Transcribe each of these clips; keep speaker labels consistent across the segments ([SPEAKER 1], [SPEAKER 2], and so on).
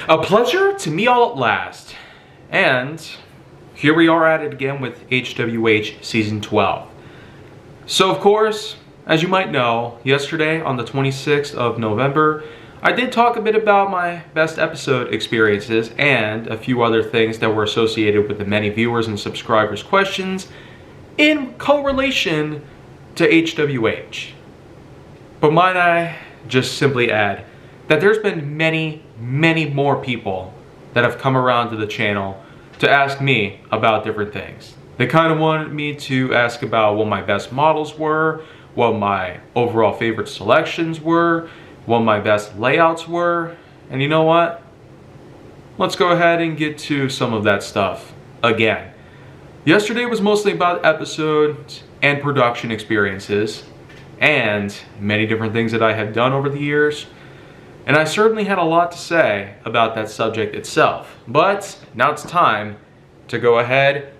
[SPEAKER 1] A pleasure to meet all at last. And here we are at it again with HWH Season 12. So of course, as you might know, yesterday on the 26th of November, I did talk a bit about my best episode experiences and a few other things that were associated with the many viewers and subscribers' questions in correlation to HWH. But might I just simply add that there's been many more people that have come around to the channel to ask me about different things. They kind of wanted me to ask about what my best models were, what my overall favorite selections were, what my best layouts were, and you know what? Let's go ahead and get to some of that stuff again. Yesterday was mostly about episodes and production experiences and many different things that I have done over the years. And I certainly had a lot to say about that subject itself. But now it's time to go ahead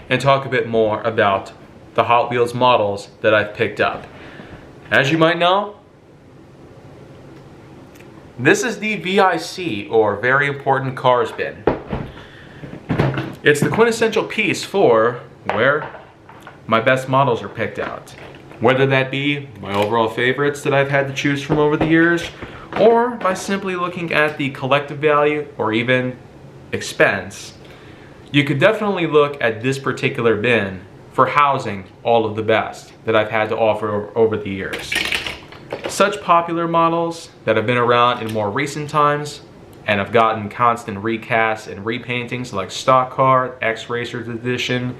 [SPEAKER 1] and talk a bit more about the Hot Wheels models that I've picked up. As you might know, this is the VIC, or Very Important Cars bin. It's the quintessential piece for where my best models are picked out. Whether that be my overall favorites that I've had to choose from over the years, or by simply looking at the collective value or even expense, you could definitely look at this particular bin for housing all of the best that I've had to offer over the years. Such popular models that have been around in more recent times and have gotten constant recasts and repaintings like Stock Car, X-Racers Edition,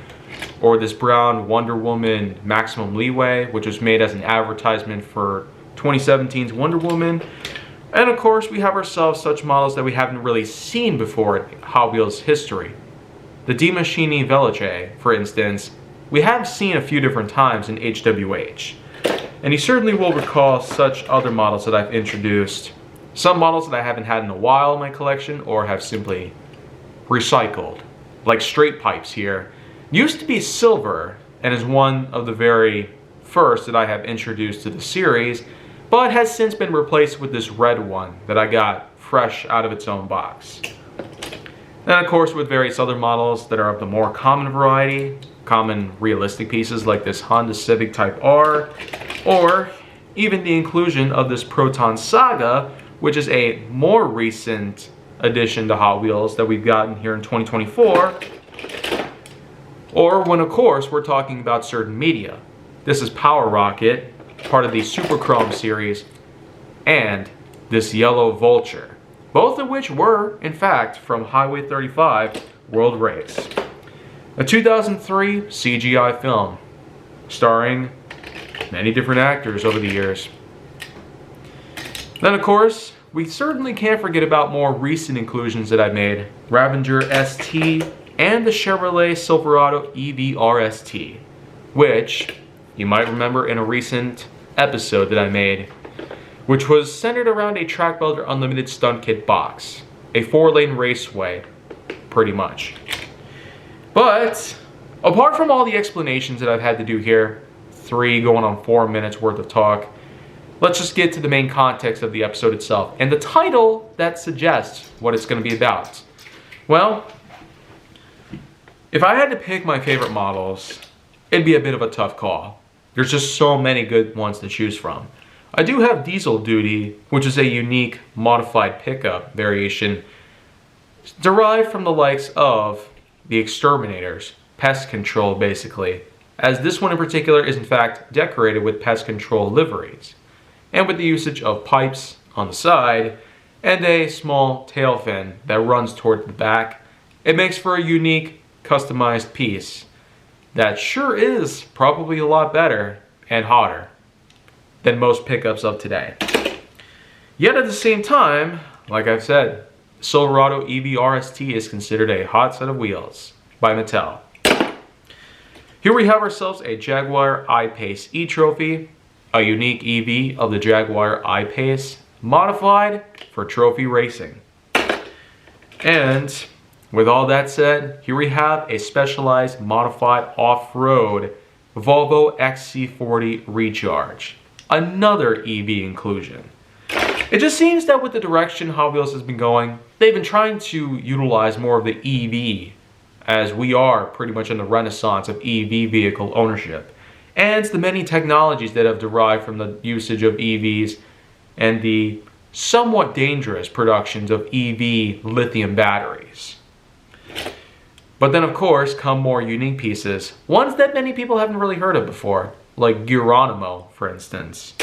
[SPEAKER 1] or this brown Wonder Woman Maximum Leeway, which was made as an advertisement for 2017's Wonder Woman. And of course, we have ourselves such models that we haven't really seen before in Hot Wheels history. The Di Machini Veloce, for instance, we have seen a few different times in HWH. And you certainly will recall such other models that I've introduced. Some models that I haven't had in a while in my collection or have simply recycled. Like Straight Pipes here. Used to be silver and is one of the very first that I have introduced to the series, but has since been replaced with this red one that I got fresh out of its own box. And of course with various other models that are of the more common variety, common realistic pieces like this Honda Civic Type R, or even the inclusion of this Proton Saga, which is a more recent addition to Hot Wheels that we've gotten here in 2024, or when of course we're talking about certain media. This is Power Rocket, part of the Super Chrome series, and this Yellow Vulture, both of which were, in fact, from Highway 35 World Race. A 2003 CGI film, starring many different actors over the years. Then of course, we certainly can't forget about more recent inclusions that I've made. Ravager ST and the Chevrolet Silverado EV RST, which you might remember in a recent episode that I made, which was centered around a Track Builder Unlimited Stunt Kit box. A 4-lane raceway, pretty much. But, apart from all the explanations that I've had to do here, 3 going on 4 minutes worth of talk, let's just get to the main context of the episode itself, and the title that suggests what it's going to be about. Well, if I had to pick my favorite models, it'd be a bit of a tough call. There's just so many good ones to choose from. I do have Diesel Duty, which is a unique modified pickup variation derived from the likes of the Exterminators, pest control basically, as this one in particular is in fact decorated with pest control liveries, and with the usage of pipes on the side and a small tail fin that runs toward the back. It makes for a unique, customized piece that sure is probably a lot better and hotter than most pickups of today. Yet at the same time, like I've said, Silverado EV RST is considered a hot set of wheels by Mattel. Here we have ourselves a Jaguar I-Pace E-Trophy, a unique EV of the Jaguar I-Pace, modified for trophy racing. And with all that said, here we have a specialized modified off-road Volvo XC40 Recharge, another EV inclusion. It just seems that with the direction Hot Wheels has been going, they've been trying to utilize more of the EV, as we are pretty much in the renaissance of EV vehicle ownership, and the many technologies that have derived from the usage of EVs and the somewhat dangerous productions of EV lithium batteries. But then of course come more unique pieces, ones that many people haven't really heard of before, like Geronimo, for instance.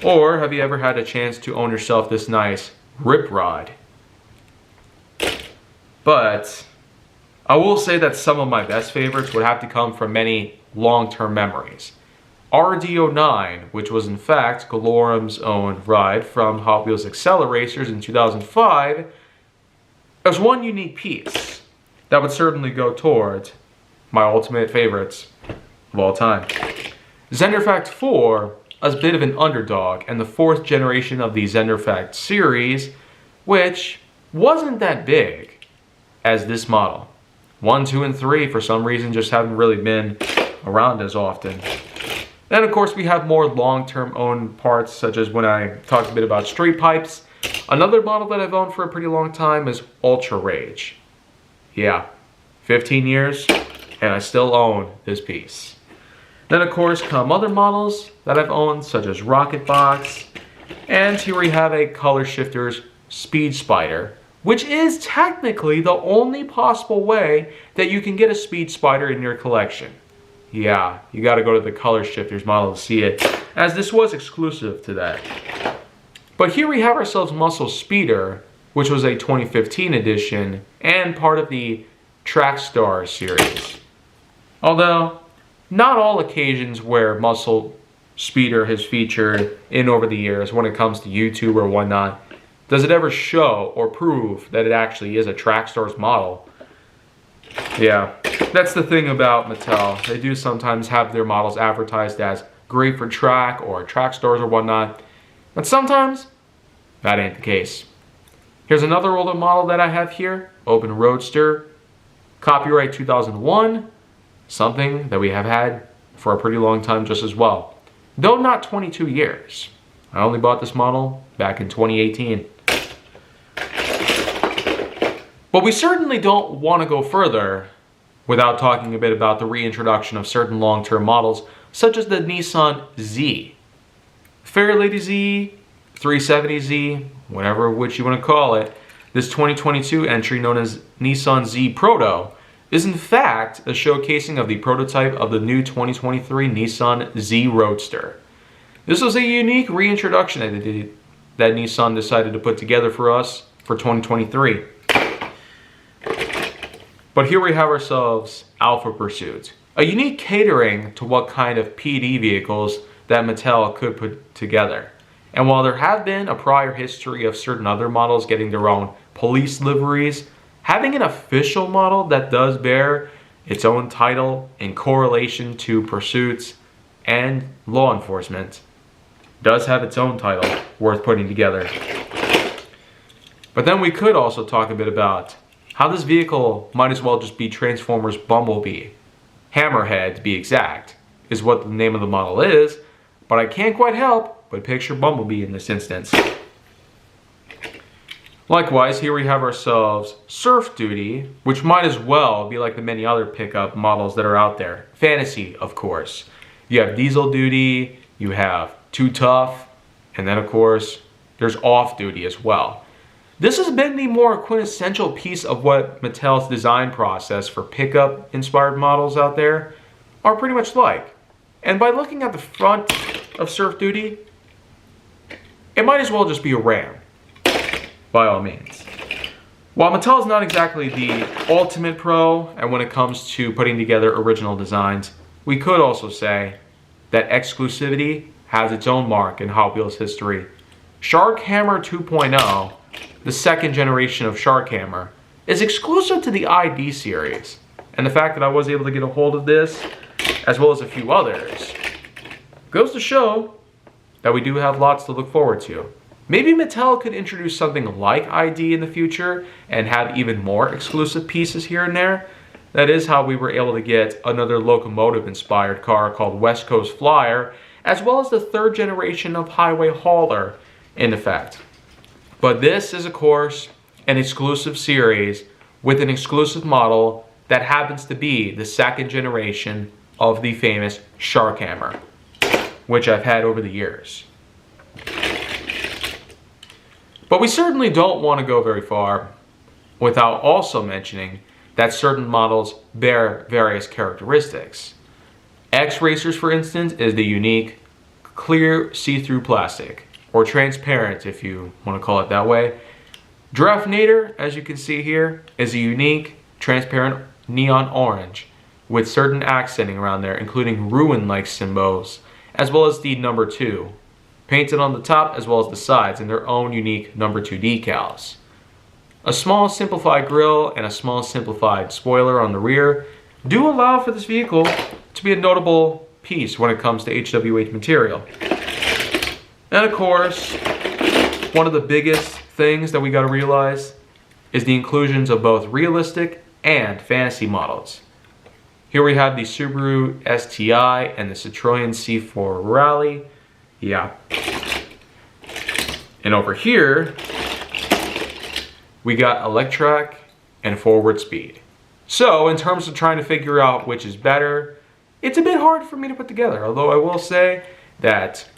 [SPEAKER 1] Or have you ever had a chance to own yourself this nice Rip Rod? But I will say that some of my best favorites would have to come from many long-term memories. RD09, which was in fact Galorum's own ride from Hot Wheels Acceleracers in 2005, was one unique piece that would certainly go toward my ultimate favorites of all time. Zenderfact 4 is a bit of an underdog and the 4th generation of the Zenderfact series, which wasn't that big as this model. 1, 2, and 3 for some reason just haven't really been around as often. Then of course we have more long-term owned parts, such as when I talked a bit about Street Pipes. Another model that I've owned for a pretty long time is Ultra Rage. Yeah, 15 years and I still own this piece. Then of course come other models that I've owned, such as Rocket Box, and here we have a Color Shifters Speed Spider, which is technically the only possible way that you can get a Speed Spider in your collection. Yeah, you gotta go to the Color Shifters model to see it, as this was exclusive to that. But here we have ourselves Muscle Speeder, which was a 2015 edition and part of the Track Star series. Although, not all occasions where Muscle Speeder has featured in over the years when it comes to YouTube or whatnot, does it ever show or prove that it actually is a Track Stars model. Yeah, that's the thing about Mattel. They do sometimes have their models advertised as great for track or track stars or whatnot, but sometimes that ain't the case. Here's another older model that I have here, Open Roadster, copyright 2001, something that we have had for a pretty long time just as well, though not 22 years. I only bought this model back in 2018. But we certainly don't want to go further without talking a bit about the reintroduction of certain long-term models, such as the Nissan Z. Fairlady Z, 370Z, whatever which you want to call it, this 2022 entry known as Nissan Z Proto is in fact a showcasing of the prototype of the new 2023 Nissan Z Roadster. This was a unique reintroduction that Nissan decided to put together for us for 2023. But here we have ourselves Alpha Pursuit, a unique catering to what kind of PD vehicles that Mattel could put together. And while there have been a prior history of certain other models getting their own police liveries, having an official model that does bear its own title in correlation to pursuits and law enforcement does have its own title worth putting together. But then we could also talk a bit about how this vehicle might as well just be Transformers Bumblebee. Hammerhead, to be exact, is what the name of the model is, but I can't quite help but picture Bumblebee in this instance. Likewise, here we have ourselves Surf Duty, which might as well be like the many other pickup models that are out there. Fantasy, of course. You have Diesel Duty, you have Too Tough, and then of course, there's Off Duty as well. This has been the more quintessential piece of what Mattel's design process for pickup inspired models out there are pretty much like. And by looking at the front of Surf Duty, it might as well just be a Ram, by all means. While Mattel is not exactly the ultimate pro, and when it comes to putting together original designs, we could also say that exclusivity has its own mark in Hot Wheels history. Shark Hammer 2.0, the second generation of Shark Hammer, is exclusive to the ID series. And the fact that I was able to get a hold of this, as well as a few others, goes to show that we do have lots to look forward to. Maybe Mattel could introduce something like ID in the future and have even more exclusive pieces here and there. That is how we were able to get another locomotive-inspired car called West Coast Flyer, as well as the third generation of Highway Hauler in effect. But this is, of course, an exclusive series with an exclusive model that happens to be the second generation of the famous shark hammer, which I've had over the years. But we certainly don't want to go very far without also mentioning that certain models bear various characteristics. X-Racers, for instance, is the unique clear see-through plastic, or transparent if you want to call it that way. Draftinator, as you can see here, is a unique transparent neon orange with certain accenting around there, including ruin-like symbols, as well as the number 2, painted on the top as well as the sides in their own unique number 2 decals. A small simplified grille and a small simplified spoiler on the rear do allow for this vehicle to be a notable piece when it comes to HWH material. And of course, one of the biggest things that we got to realize is the inclusions of both realistic and fantasy models. Here we have the Subaru STI and the Citroën C4 Rally. Yeah. And over here, we got Electrac and Forward Speed. So in terms of trying to figure out which is better, it's a bit hard for me to put together, although I will say that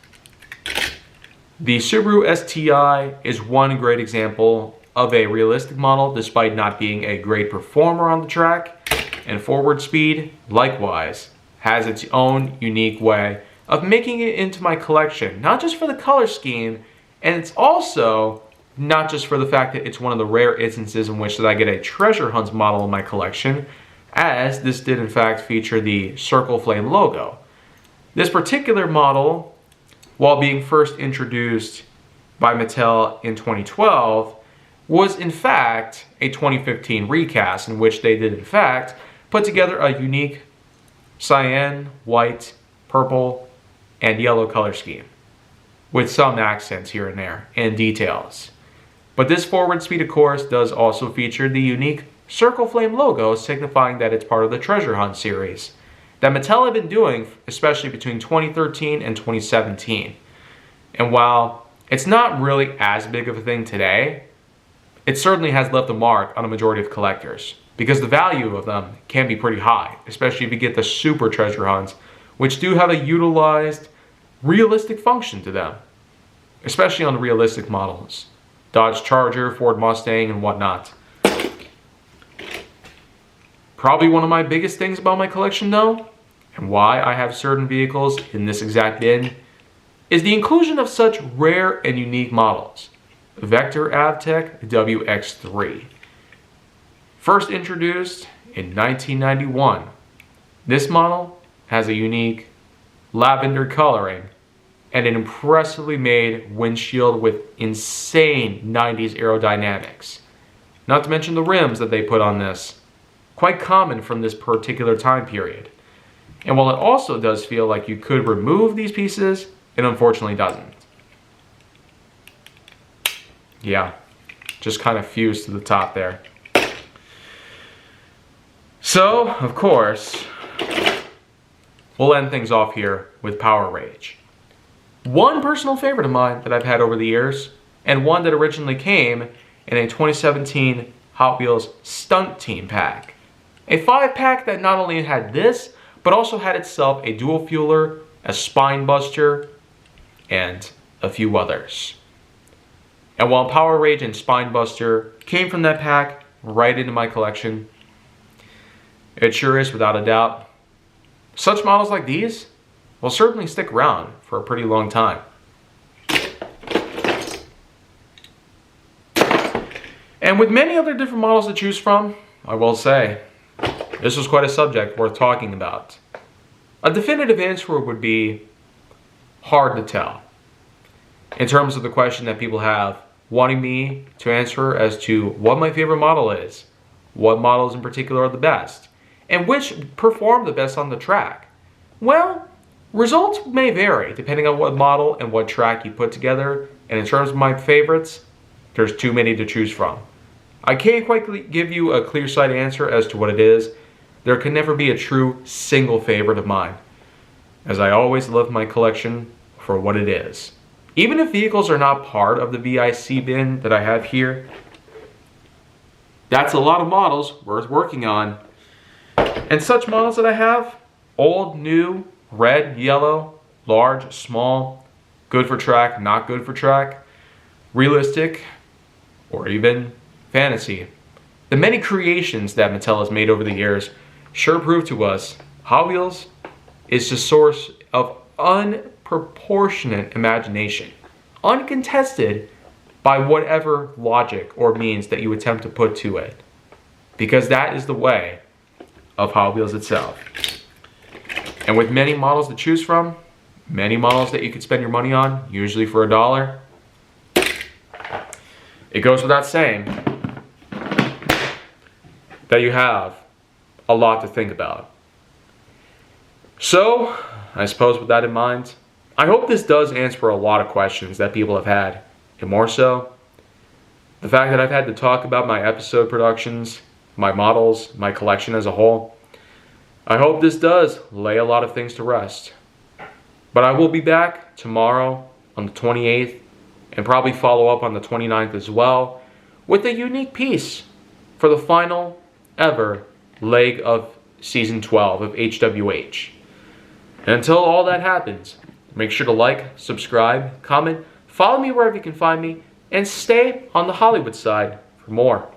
[SPEAKER 1] the Subaru STI is one great example of a realistic model despite not being a great performer on the track, and Forward Speed, likewise, has its own unique way of making it into my collection, not just for the color scheme, and it's also not just for the fact that it's one of the rare instances in which that I get a treasure hunt model in my collection, as this did in fact feature the Circle Flame logo. This particular model, while being first introduced by Mattel in 2012, was in fact a 2015 recast in which they did in fact put together a unique cyan, white, purple, and yellow color scheme with some accents here and there and details. But this Forward Speed, of course, does also feature the unique Circle Flame logo, signifying that it's part of the Treasure Hunt series that Mattel had been doing, especially between 2013 and 2017. And while it's not really as big of a thing today, it certainly has left a mark on a majority of collectors, because the value of them can be pretty high, especially if you get the super treasure hunts, which do have a utilized realistic function to them, especially on the realistic models. Dodge Charger, Ford Mustang, and whatnot. Probably one of my biggest things about my collection though, and why I have certain vehicles in this exact bin, is the inclusion of such rare and unique models. Vector Avtech WX3. First introduced in 1991, this model has a unique lavender coloring and an impressively made windshield with insane 90s aerodynamics. Not to mention the rims that they put on this, quite common from this particular time period. And while it also does feel like you could remove these pieces, it unfortunately doesn't. Yeah, just kind of fused to the top there. So, of course, we'll end things off here with Power Rage. One personal favorite of mine that I've had over the years, and one that originally came in a 2017 Hot Wheels Stunt Team pack. A 5-pack that not only had this, but also had itself a dual fueler, a spine buster, and a few others. And while Power Rage and Spine Buster came from that pack right into my collection, it sure is without a doubt. Such models like these will certainly stick around for a pretty long time. And with many other different models to choose from, I will say, this was quite a subject worth talking about. A definitive answer would be hard to tell. In terms of the question that people have wanting me to answer as to what my favorite model is, what models in particular are the best, and which perform the best on the track. Well, results may vary depending on what model and what track you put together, and in terms of my favorites, there's too many to choose from. I can't quite give you a clear-sighted answer as to what it is. There can never be a true single favorite of mine, as I always love my collection for what it is. Even if vehicles are not part of the VIC bin that I have here, that's a lot of models worth working on. And such models that I have, old, new, red, yellow, large, small, good for track, not good for track, realistic, or even fantasy. The many creations that Mattel has made over the years sure prove to us Hot Wheels is the source of unproportionate imagination, uncontested by whatever logic or means that you attempt to put to it. Because that is the way of Hot Wheels itself. And with many models to choose from, many models that you could spend your money on, usually for $1, it goes without saying that you have a lot to think about. So, I suppose with that in mind, I hope this does answer a lot of questions that people have had. And more so, the fact that I've had to talk about my episode productions, my models, my collection as a whole. I hope this does lay a lot of things to rest. But I will be back tomorrow on the 28th and probably follow up on the 29th as well with a unique piece for the final ever leg of season 12 of HWH. And until all that happens, make sure to like, subscribe, comment, follow me wherever you can find me, and stay on the Hollywood side for more.